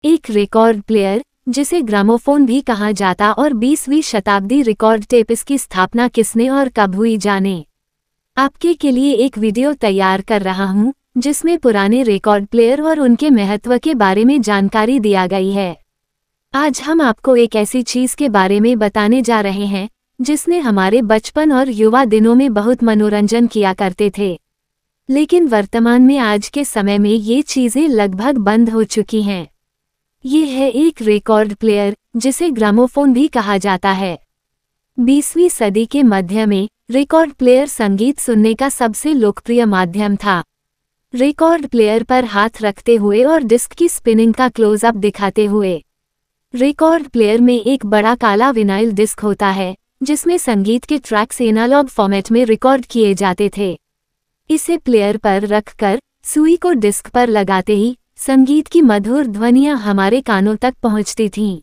एक record player, जिसे gramophone भी कहा जाता और 20वीं शताब्दी रिकॉर्ड टेप, इसकी स्थापना किसने और कब हुई जाने। आपके के लिए एक वीडियो तैयार कर रहा हूं जिसमें पुराने रिकॉर्ड प्लेयर और उनके महत्व के बारे में जानकारी दिया गई है। आज हम आपको एक ऐसी चीज के बारे में बताने जा रहे हैं जिसने हमारे बचपन और युवा दिनों में बहुत मनोरंजन किया करते थे, लेकिन वर्तमान में आज के समय में ये चीजें लगभग बंद हो चुकी हैं। ये है एक रिकॉर्ड प्लेयर जिसे ग्रामोफोन भी कहा जाता है। 20वीं सदी के मध्य में रिकॉर्ड प्लेयर संगीत सुनने का सबसे लोकप्रिय माध्यम था। रिकॉर्ड प्लेयर पर हाथ रखते हुए और डिस्क की स्पिनिंग का क्लोजअप दिखाते हुए। रिकॉर्ड प्लेयर में एक बड़ा काला विनाइल डिस्क होता है जिसमें संगीत के ट्रैक्स एनालॉग फॉर्मेट में रिकॉर्ड किए जाते थे। इसे प्लेयर पर रखकर सुई को डिस्क पर लगाते ही संगीत की मधुर ध्वनियां हमारे कानों तक पहुंचती थीं।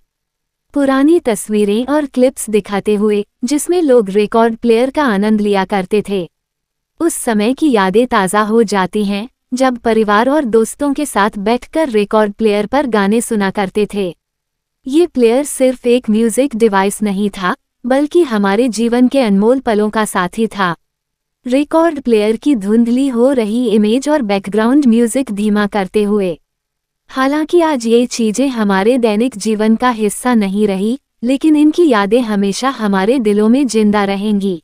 पुरानी तस्वीरें और क्लिप्स दिखाते हुए जिसमें लोग रिकॉर्ड प्लेयर का आनंद लिया करते थे। उस समय की यादें ताज़ा हो जाती हैं जब परिवार और दोस्तों के साथ बैठकर रिकॉर्ड प्लेयर पर गाने सुना करते थे। ये प्लेयर सिर्फ एक म्यूजिक डिवाइस नहीं था, बल्कि हमारे जीवन के अनमोल पलों का साथी था। रिकॉर्ड प्लेयर की धुंधली हो रही इमेज और बैकग्राउंड म्यूजिक धीमा करते हुए। हालांकि आज ये चीजें हमारे दैनिक जीवन का हिस्सा नहीं रही, लेकिन इनकी यादें हमेशा हमारे दिलों में जिंदा रहेंगी।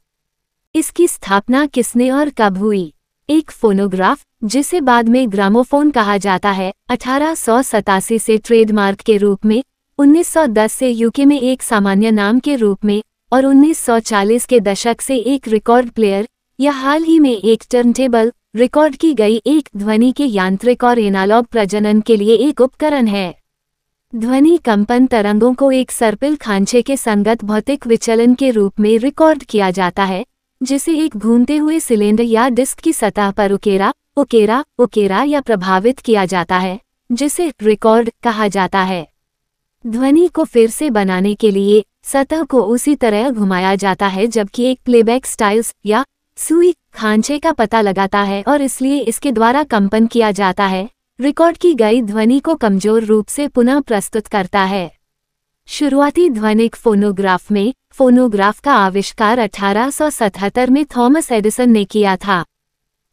इसकी स्थापना किसने और कब हुई? एक फोनोग्राफ, जिसे बाद में ग्रामोफोन कहा जाता है, 1887 से ट्रेडमार्क के रूप में, 1910 से यूके में एक सामान्य नाम के रूप में और 1940 के दशक से एक रिकॉर्ड प्लेयर या हाल ही में एक टर्नटेबल रिकॉर्ड की गई एक ध्वनि के यांत्रिक और एनालॉग प्रजनन के लिए एक उपकरण है। ध्वनि कंपन तरंगों को एक सर्पिल खांचे के संगत भौतिक विचलन के रूप में रिकॉर्ड किया जाता है, जिसे एक घूमते हुए सिलेंडर या डिस्क की सतह पर उकेरा या प्रभावित किया जाता है, जिसे रिकॉर्ड कहा जाता है। ध्वनि को फिर से बनाने के लिए सतह को उसी तरह घुमाया जाता है जबकि एक प्लेबैक स्टाइल्स या सुई खांचे का पता लगाता है और इसलिए इसके द्वारा कंपन किया जाता है, रिकॉर्ड की गई ध्वनि को कमजोर रूप से पुनः प्रस्तुत करता है। शुरुआती ध्वनिक फोनोग्राफ में फोनोग्राफ का आविष्कार 1877 में थॉमस एडिसन ने किया था।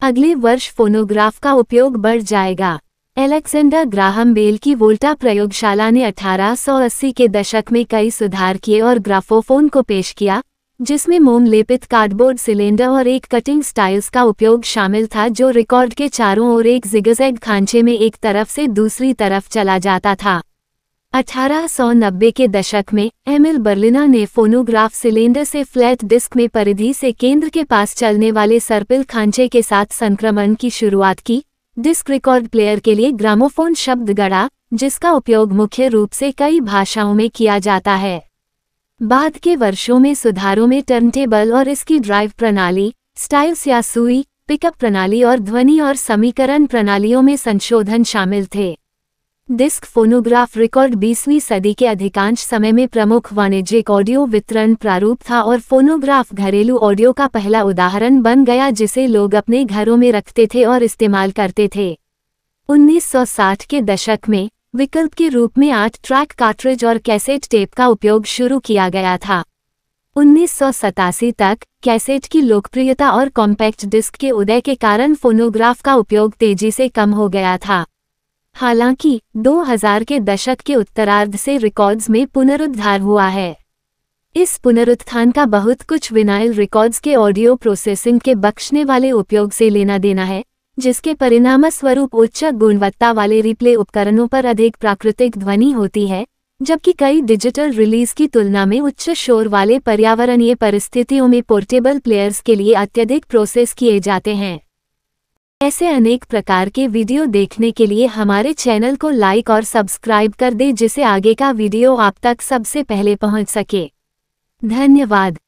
अगले वर्ष फोनोग्राफ का उपयोग बढ़ जाएगा। एलेक्जेंडर ग्राहम बेल की वोल्टा प्रयोगशाला ने 1880 के दशक में कई सुधार किए और ग्राफोफोन को पेश किया, जिसमें मोम लेपित कार्डबोर्ड सिलेंडर और एक कटिंग स्टाइल्स का उपयोग शामिल था जो रिकॉर्ड के चारों ओर एक जिगजैग खांचे में एक तरफ से दूसरी तरफ चला जाता था। 1890 के दशक में एमिल बर्लिनर ने फोनोग्राफ सिलेंडर से फ्लैट डिस्क में परिधि से केंद्र के पास चलने वाले सर्पिल खांचे के साथ संक्रमण की शुरुआत की। डिस्क रिकॉर्ड प्लेयर के लिए ग्रामोफोन शब्द गढ़ा, जिसका उपयोग मुख्य रूप से कई भाषाओं में किया जाता है। बाद के वर्षों में सुधारों में टर्नटेबल और इसकी ड्राइव प्रणाली, स्टाइल्स या सुई, पिकअप प्रणाली और ध्वनि और समीकरण प्रणालियों में संशोधन शामिल थे। डिस्क फोनोग्राफ रिकॉर्ड 20वीं सदी के अधिकांश समय में प्रमुख वाणिज्यिक ऑडियो वितरण प्रारूप था और फोनोग्राफ घरेलू ऑडियो का पहला उदाहरण बन गया जिसे लोग अपने घरों में रखते थे और इस्तेमाल करते थे। 1960 के दशक में विकल्प के रूप में 8 ट्रैक कार्ट्रिज और कैसेट टेप का उपयोग शुरू किया गया था। 1987 तक कैसेट की लोकप्रियता और कॉम्पैक्ट डिस्क के उदय के कारण फोनोग्राफ का उपयोग तेजी से कम हो गया था। हालांकि 2000 के दशक के उत्तरार्ध से रिकॉर्ड्स में पुनरुद्धार हुआ है। इस पुनरुत्थान का बहुत कुछ विनाइल रिकॉर्ड्स के ऑडियो प्रोसेसिंग के बख्शने वाले उपयोग से लेना देना है, जिसके परिणामस्वरूप उच्च गुणवत्ता वाले रिप्ले उपकरणों पर अधिक प्राकृतिक ध्वनि होती है, जबकि कई डिजिटल रिलीज की तुलना में उच्च शोर वाले पर्यावरणीय परिस्थितियों में पोर्टेबल प्लेयर्स के लिए अत्यधिक प्रोसेस किए जाते हैं। ऐसे अनेक प्रकार के वीडियो देखने के लिए हमारे चैनल को लाइक और सब्सक्राइब कर दें जिससे आगे का वीडियो आप तक सबसे पहले पहुंच सके। धन्यवाद।